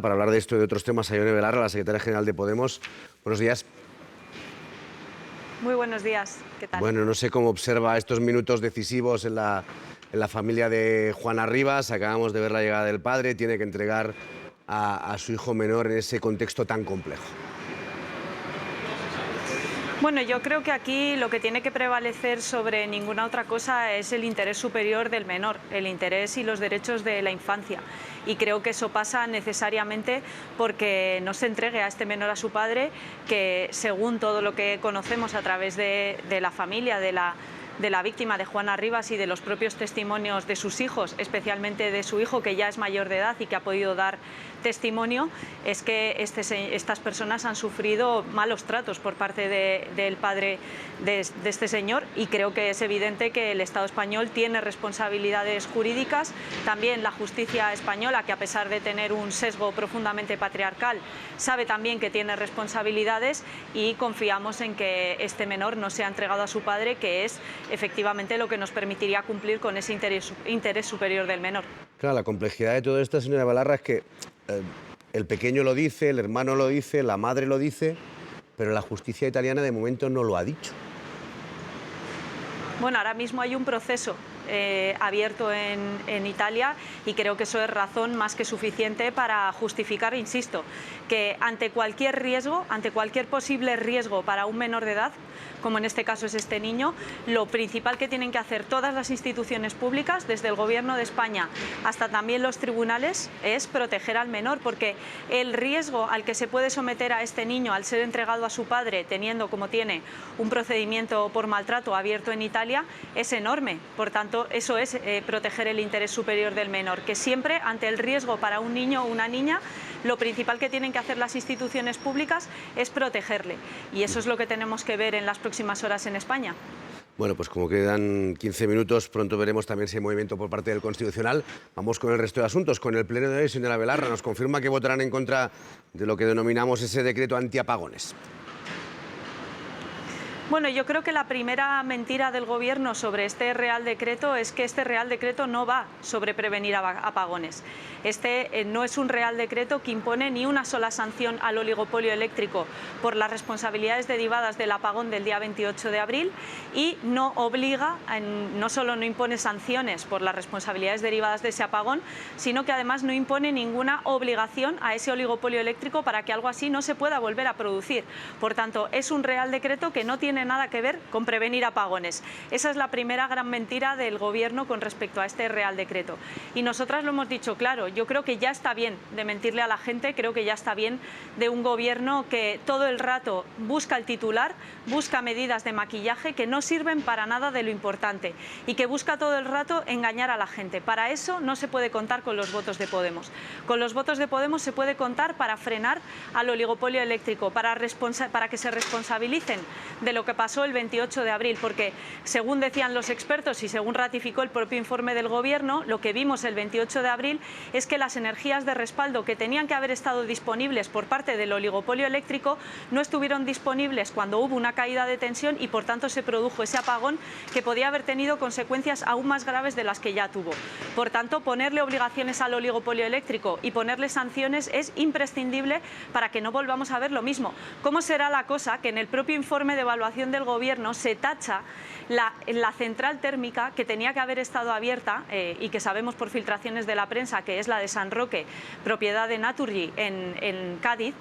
Para hablar de esto y de otros temas, a Ione Belarra, la secretaria general de Podemos. Buenos días. Muy buenos días, ¿qué tal? Bueno, no sé cómo observa estos minutos decisivos en la familia de Juana Rivas. Acabamos de ver la llegada del padre, tiene que entregar a su hijo menor en ese contexto tan complejo. Bueno, yo creo que aquí lo que tiene que prevalecer sobre ninguna otra cosa es el interés superior del menor, el interés y los derechos de la infancia. Y creo que eso pasa necesariamente porque no se entregue a este menor a su padre, que según todo lo que conocemos a través de la familia, de la víctima, de Juana Rivas, y de los propios testimonios de sus hijos, especialmente de su hijo, que ya es mayor de edad y que ha podido dar testimonio, es que estas personas han sufrido malos tratos por parte del padre de este señor, y creo que es evidente que el Estado español tiene responsabilidades jurídicas, también la justicia española, que a pesar de tener un sesgo profundamente patriarcal, sabe también que tiene responsabilidades, y confiamos en que este menor no sea entregado a su padre, que es efectivamente lo que nos permitiría cumplir con ese interés superior del menor. Claro, la complejidad de todo esto, señora Belarra, es que el pequeño lo dice, el hermano lo dice, la madre lo dice, pero la justicia italiana de momento no lo ha dicho. Bueno, ahora mismo hay un proceso abierto en Italia, y creo que eso es razón más que suficiente para justificar, insisto, que ante cualquier riesgo, ante cualquier posible riesgo para un menor de edad, como en este caso es este niño, lo principal que tienen que hacer todas las instituciones públicas, desde el Gobierno de España hasta también los tribunales, es proteger al menor, porque el riesgo al que se puede someter a este niño al ser entregado a su padre, teniendo como tiene un procedimiento por maltrato abierto en Italia, es enorme. Por tanto, eso es proteger el interés superior del menor, que siempre ante el riesgo para un niño o una niña, lo principal que tienen que hacer las instituciones públicas es protegerle, y eso es lo que tenemos que ver en las próximas horas en España. Bueno, pues como quedan 15 minutos, pronto veremos también si hay movimiento por parte del Constitucional. Vamos con el resto de asuntos. Con el pleno de hoy, señora Belarra, nos confirma que votarán en contra de lo que denominamos ese decreto antiapagones. Bueno, yo creo que la primera mentira del Gobierno sobre este Real Decreto es que este Real Decreto no va sobre prevenir apagones. Este no es un Real Decreto que impone ni una sola sanción al oligopolio eléctrico por las responsabilidades derivadas del apagón del día 28 de abril y no obliga, no solo no impone sanciones por las responsabilidades derivadas de ese apagón, sino que además no impone ninguna obligación a ese oligopolio eléctrico para que algo así no se pueda volver a producir. Por tanto, es un Real Decreto que no tiene nada que ver con prevenir apagones. Esa es la primera gran mentira del Gobierno con respecto a este Real Decreto. Y nosotras lo hemos dicho claro, yo creo que ya está bien de mentirle a la gente, creo que ya está bien de un Gobierno que todo el rato busca el titular, busca medidas de maquillaje que no sirven para nada de lo importante y que busca todo el rato engañar a la gente. Para eso no se puede contar con los votos de Podemos. Con los votos de Podemos se puede contar para frenar al oligopolio eléctrico, para que se responsabilicen de lo que pasó el 28 de abril, porque según decían los expertos y según ratificó el propio informe del Gobierno, lo que vimos el 28 de abril es que las energías de respaldo que tenían que haber estado disponibles por parte del oligopolio eléctrico no estuvieron disponibles cuando hubo una caída de tensión, y por tanto se produjo ese apagón que podía haber tenido consecuencias aún más graves de las que ya tuvo. Por tanto, ponerle obligaciones al oligopolio eléctrico y ponerle sanciones es imprescindible para que no volvamos a ver lo mismo. ¿Cómo será la cosa que en el propio informe de evaluación del Gobierno se tacha la central térmica que tenía que haber estado abierta y que sabemos por filtraciones de la prensa que es la de San Roque, propiedad de Naturgy en Cádiz,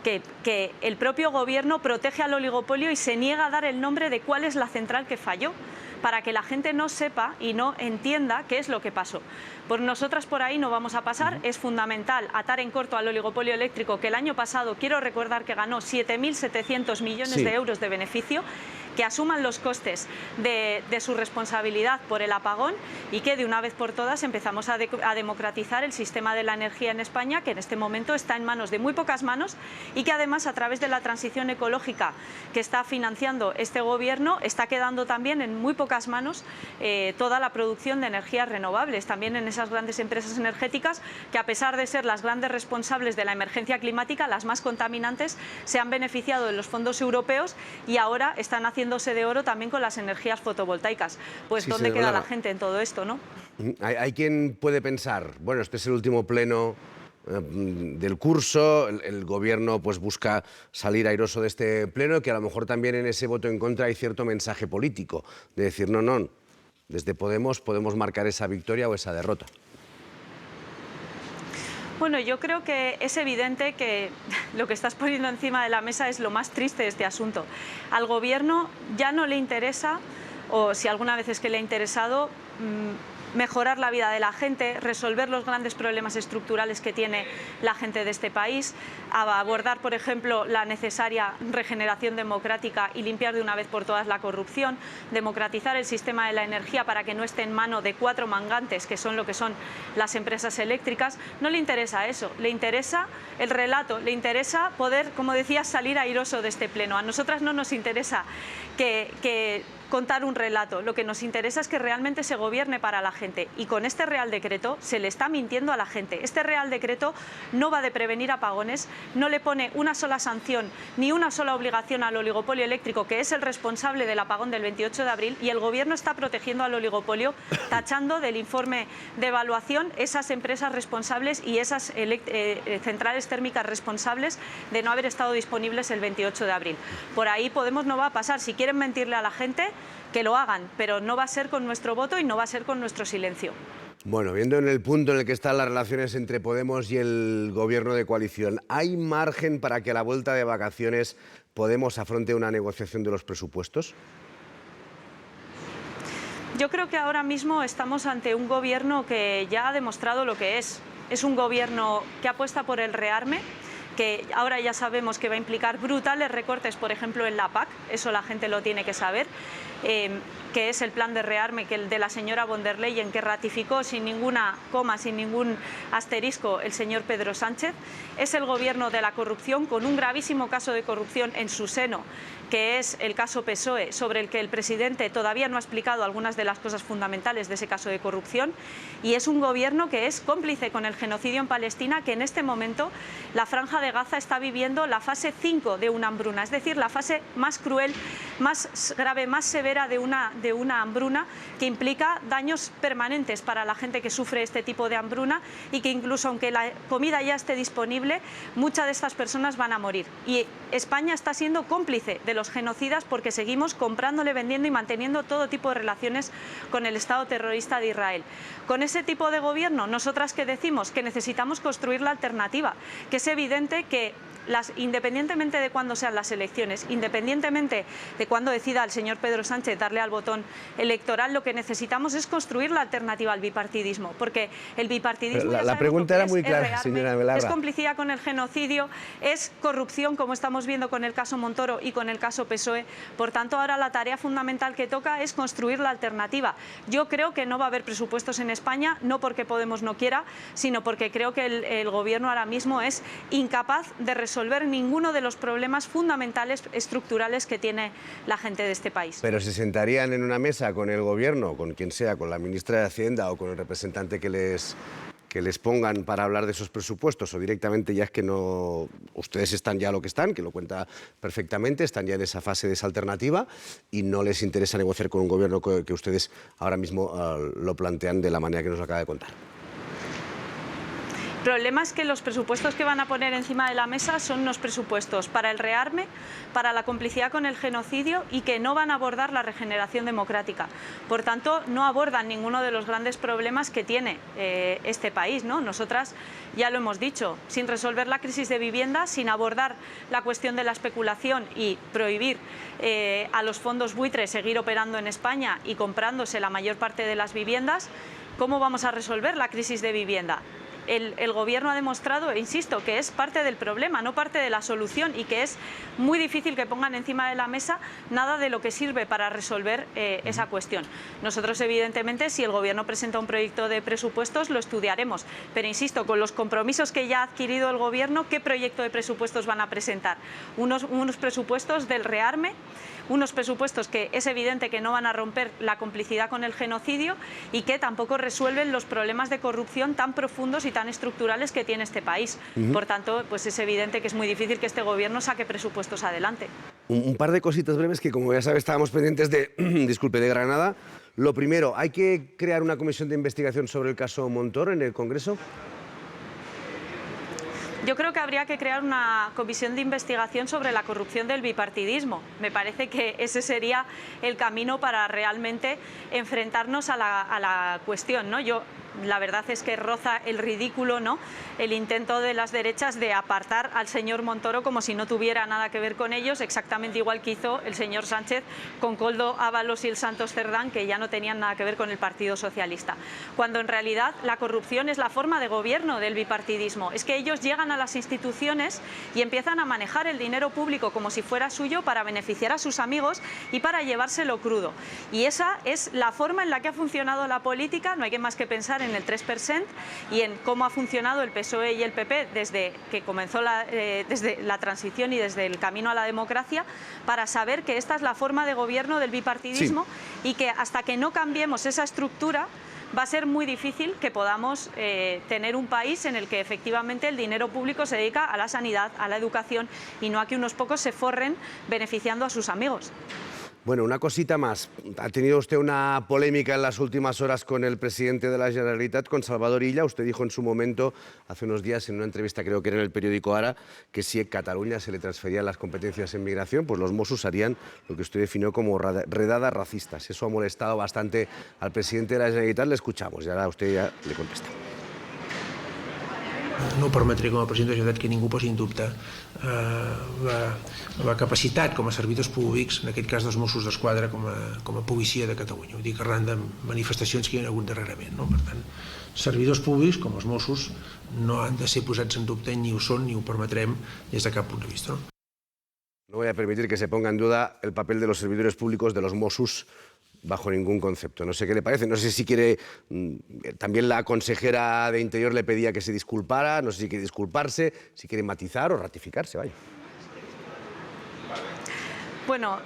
que el propio Gobierno protege al oligopolio y se niega a dar el nombre de cuál es la central que falló, para que la gente no sepa y no entienda qué es lo que pasó? Por nosotras por ahí no vamos a pasar. Es fundamental atar en corto al oligopolio eléctrico, que el año pasado, quiero recordar, que ganó 7.700 millones de euros de beneficio, que asuman los costes de su responsabilidad por el apagón, y que de una vez por todas empezamos a democratizar el sistema de la energía en España, que en este momento está en manos de muy pocas manos, y que además, a través de la transición ecológica que está financiando este Gobierno, está quedando también en muy pocas manos toda la producción de energías renovables, también en esas grandes empresas energéticas que, a pesar de ser las grandes responsables de la emergencia climática, las más contaminantes, se han beneficiado de los fondos europeos y ahora están haciéndose de oro también con las energías fotovoltaicas. Pues Sí, ¿dónde queda la gente en todo esto, no? Hay quien puede pensar, bueno, este es el último pleno del curso, el gobierno pues busca salir airoso de este pleno, que a lo mejor también en ese voto en contra hay cierto mensaje político, de decir no, desde Podemos podemos marcar esa victoria o esa derrota. Bueno, yo creo que es evidente que lo que estás poniendo encima de la mesa es lo más triste de este asunto. Al gobierno ya no le interesa, o si alguna vez es que le ha interesado, mejorar la vida de la gente, resolver los grandes problemas estructurales que tiene la gente de este país, abordar, por ejemplo, la necesaria regeneración democrática y limpiar de una vez por todas la corrupción, democratizar el sistema de la energía para que no esté en mano de 4 mangantes, que son lo que son las empresas eléctricas. No le interesa eso, le interesa el relato, le interesa poder, como decía, salir airoso de este pleno. A nosotras no nos interesa que contar un relato, lo que nos interesa es que realmente se gobierne para la gente, y con este Real Decreto se le está mintiendo a la gente. Este Real Decreto no va de prevenir apagones, no le pone una sola sanción ni una sola obligación al oligopolio eléctrico, que es el responsable del apagón del 28 de abril, y el gobierno está protegiendo al oligopolio, tachando del informe de evaluación esas empresas responsables y esas centrales térmicas responsables de no haber estado disponibles el 28 de abril. Por ahí Podemos no va a pasar. Si quieren mentirle a la gente, que lo hagan, pero no va a ser con nuestro voto y no va a ser con nuestro silencio. Bueno, viendo en el punto en el que están las relaciones entre Podemos y el gobierno de coalición, ¿hay margen para que a la vuelta de vacaciones Podemos afronte una negociación de los presupuestos? Yo creo que ahora mismo estamos ante un gobierno que ya ha demostrado lo que es. Es un gobierno que apuesta por el rearme, que ahora ya sabemos que va a implicar brutales recortes, por ejemplo, en la PAC, eso la gente lo tiene que saber, que es el plan de rearme que el de la señora von der Leyen, que ratificó sin ninguna coma, sin ningún asterisco el señor Pedro Sánchez. Es el gobierno de la corrupción, con un gravísimo caso de corrupción en su seno, que es el caso PSOE, sobre el que el presidente todavía no ha explicado algunas de las cosas fundamentales de ese caso de corrupción, y es un gobierno que es cómplice con el genocidio en Palestina, que en este momento la Franja de Gaza está viviendo la fase 5 de una hambruna, es decir, la fase más cruel, más grave, más severa de una hambruna, que implica daños permanentes para la gente que sufre este tipo de hambruna, y que incluso aunque la comida ya esté disponible, muchas de estas personas van a morir. Y España está siendo cómplice de los genocidas porque seguimos comprándole, vendiendo y manteniendo todo tipo de relaciones con el Estado terrorista de Israel. Con ese tipo de gobierno, nosotras que decimos que necesitamos construir la alternativa, que es evidente que independientemente de cuándo sean las elecciones, independientemente de cuándo decida el señor Pedro Sánchez darle al botón electoral, lo que necesitamos es construir la alternativa al bipartidismo, porque el bipartidismo, la pregunta era muy clara, señora Belarra. Es complicidad con el genocidio, es corrupción, como estamos viendo con el caso Montoro y con el caso PSOE. Por tanto, ahora la tarea fundamental que toca es construir la alternativa. Yo creo que no va a haber presupuestos en España, no porque Podemos no quiera, sino porque creo que el gobierno ahora mismo es incapaz de resolver ninguno de los problemas fundamentales estructurales que tiene la gente de este país. Pero se sentarían en una mesa con el gobierno, con quien sea, con la ministra de Hacienda o con el representante que les pongan para hablar de esos presupuestos, o directamente ya es que no, ustedes están ya lo que están, que lo cuenta perfectamente, están ya en esa fase de esa alternativa y no les interesa negociar con un gobierno que ustedes ahora mismo lo plantean de la manera que nos acaba de contar. El problema es que los presupuestos que van a poner encima de la mesa son unos presupuestos para el rearme, para la complicidad con el genocidio, y que no van a abordar la regeneración democrática. Por tanto, no abordan ninguno de los grandes problemas que tiene este país, ¿no? Nosotras ya lo hemos dicho, sin resolver la crisis de vivienda, sin abordar la cuestión de la especulación y prohibir a los fondos buitres seguir operando en España y comprándose la mayor parte de las viviendas, ¿cómo vamos a resolver la crisis de vivienda? El gobierno ha demostrado, e insisto, que es parte del problema, no parte de la solución, y que es muy difícil que pongan encima de la mesa nada de lo que sirve para resolver esa cuestión. Nosotros, evidentemente, si el gobierno presenta un proyecto de presupuestos, lo estudiaremos, pero insisto, con los compromisos que ya ha adquirido el gobierno, ¿qué proyecto de presupuestos van a presentar? Unos presupuestos del rearme, unos presupuestos que es evidente que no van a romper la complicidad con el genocidio y que tampoco resuelven los problemas de corrupción tan profundos y tan estructurales que tiene este país. Por tanto, pues es evidente que es muy difícil que este gobierno saque presupuestos adelante. Un par de cositas breves que, como ya sabes, estábamos pendientes de, disculpe, de Granada. Lo primero, ¿hay que crear una comisión de investigación sobre el caso Montoro en el Congreso? Yo creo que habría que crear una comisión de investigación sobre la corrupción del bipartidismo. Me parece que ese sería el camino para realmente enfrentarnos a la cuestión, ¿no? La verdad es que roza el ridículo, ¿no?, el intento de las derechas de apartar al señor Montoro como si no tuviera nada que ver con ellos, exactamente igual que hizo el señor Sánchez con Koldo Ábalos y el Santos Cerdán, que ya no tenían nada que ver con el Partido Socialista. Cuando en realidad la corrupción es la forma de gobierno del bipartidismo. Es que ellos llegan a las instituciones y empiezan a manejar el dinero público como si fuera suyo para beneficiar a sus amigos y para llevárselo crudo. Y esa es la forma en la que ha funcionado la política. No hay que más que pensar en el 3% y en cómo ha funcionado el PSOE y el PP desde que comenzó desde la transición y desde el camino a la democracia, para saber que esta es la forma de gobierno del bipartidismo, sí, y que hasta que no cambiemos esa estructura va a ser muy difícil que podamos tener un país en el que efectivamente el dinero público se dedica a la sanidad, a la educación y no a que unos pocos se forren beneficiando a sus amigos. Bueno, una cosita más. Ha tenido usted una polémica en las últimas horas con el presidente de la Generalitat, con Salvador Illa. Usted dijo en su momento, hace unos días, en una entrevista, creo que era en el periódico Ara, que si en Cataluña se le transferían las competencias en migración, pues los Mossos harían lo que usted definió como redadas racistas. Eso ha molestado bastante al presidente de la Generalitat. Le escuchamos y ahora usted ya le contesta. No permetré com a president de la Generalitat que ningú posi en dubte la capacitat com a servidors públics, en aquest cas dels Mossos d'Esquadra, com a policia de Catalunya. Vull dir que arran de manifestacions que hi ha hagut darrerament, no? Per tant, servidors públics, com els Mossos, no han de ser posats en dubte, ni ho són, ni ho permetrem des de cap punt de vista. No voy a permitir que se ponga en duda el papel de los servidores públicos, de los Mossos, bajo ningún concepto. No sé qué le parece, no sé si quiere... También la consejera de Interior le pedía que se disculpara, no sé si quiere disculparse, si quiere matizar o ratificarse, vaya. Bueno,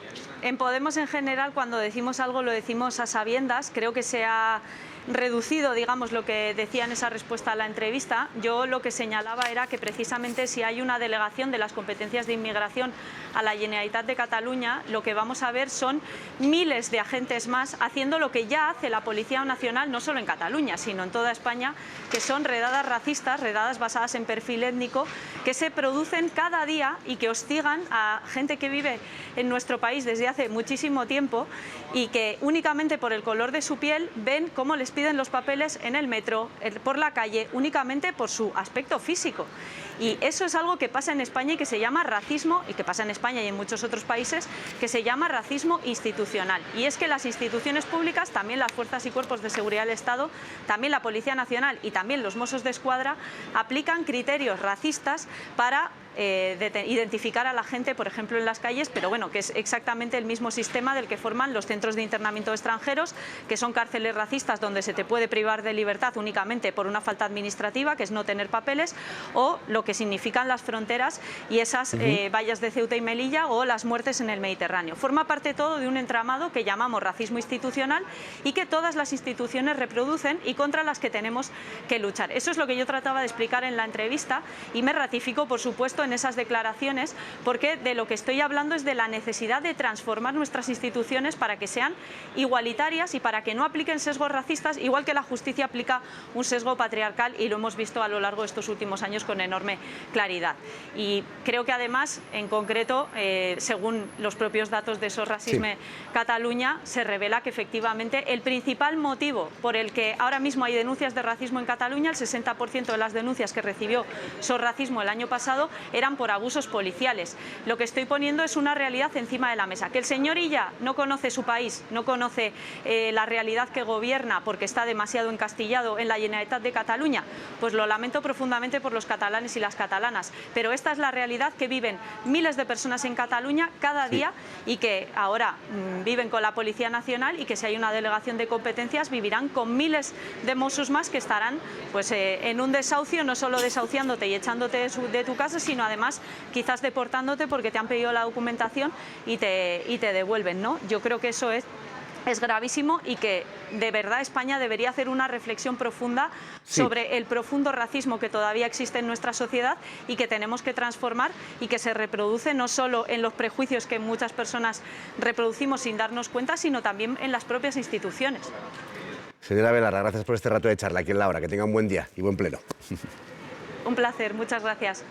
en Podemos en general, cuando decimos algo lo decimos a sabiendas. Creo que se ha reducido, digamos, lo que decía en esa respuesta a la entrevista. Yo lo que señalaba era que precisamente si hay una delegación de las competencias de inmigración a la Generalitat de Cataluña, lo que vamos a ver son miles de agentes más haciendo lo que ya hace la Policía Nacional, no solo en Cataluña, sino en toda España, que son redadas racistas, redadas basadas en perfil étnico, que se producen cada día y que hostigan a gente que vive en nuestro país desde hace muchísimo tiempo y que únicamente por el color de su piel ven cómo les piden los papeles en el metro, por la calle, únicamente por su aspecto físico. Y eso es algo que pasa en España y que se llama racismo, y que pasa en España y en muchos otros países, que se llama racismo institucional. Y es que las instituciones públicas, también las fuerzas y cuerpos de seguridad del Estado, también la Policía Nacional y también los Mossos d'Esquadra, aplican criterios racistas para identificar a la gente, por ejemplo, en las calles, pero bueno, que es exactamente el mismo sistema del que forman los centros de internamiento de extranjeros, que son cárceles racistas donde se te puede privar de libertad únicamente por una falta administrativa, que es no tener papeles, o lo que significan las fronteras y esas vallas de Ceuta y Melilla, o las muertes en el Mediterráneo. Forma parte todo de un entramado que llamamos racismo institucional y que todas las instituciones reproducen y contra las que tenemos que luchar. Eso es lo que yo trataba de explicar en la entrevista y me ratifico, por supuesto, en esas declaraciones, porque de lo que estoy hablando es de la necesidad de transformar nuestras instituciones para que sean igualitarias y para que no apliquen sesgos racistas, igual que la justicia aplica un sesgo patriarcal, y lo hemos visto a lo largo de estos últimos años con enorme claridad. Y creo que además, en concreto, según los propios datos de SOS Racisme Cataluña, se revela que efectivamente el principal motivo por el que ahora mismo hay denuncias de racismo en Cataluña, el 60% de las denuncias que recibió SOS Racismo el año pasado, eran por abusos policiales. Lo que estoy poniendo es una realidad encima de la mesa. Que el señor Illa no conoce su país, no conoce la realidad que gobierna porque está demasiado encastillado en la Generalitat de Cataluña, pues lo lamento profundamente por los catalanes y las catalanas. Pero esta es la realidad que viven miles de personas en Cataluña cada día y que ahora viven con la Policía Nacional, y que si hay una delegación de competencias vivirán con miles de Mossos más que estarán pues en un desahucio, no solo desahuciándote y echándote de tu casa, sino además quizás deportándote porque te han pedido la documentación y te devuelven, ¿no? Yo creo que eso es gravísimo y que de verdad España debería hacer una reflexión profunda sobre el profundo racismo que todavía existe en nuestra sociedad y que tenemos que transformar, y que se reproduce no solo en los prejuicios que muchas personas reproducimos sin darnos cuenta, sino también en las propias instituciones. Señora Belarra, gracias por este rato de charla aquí en La Hora. Que tenga un buen día y buen pleno. Un placer, muchas gracias.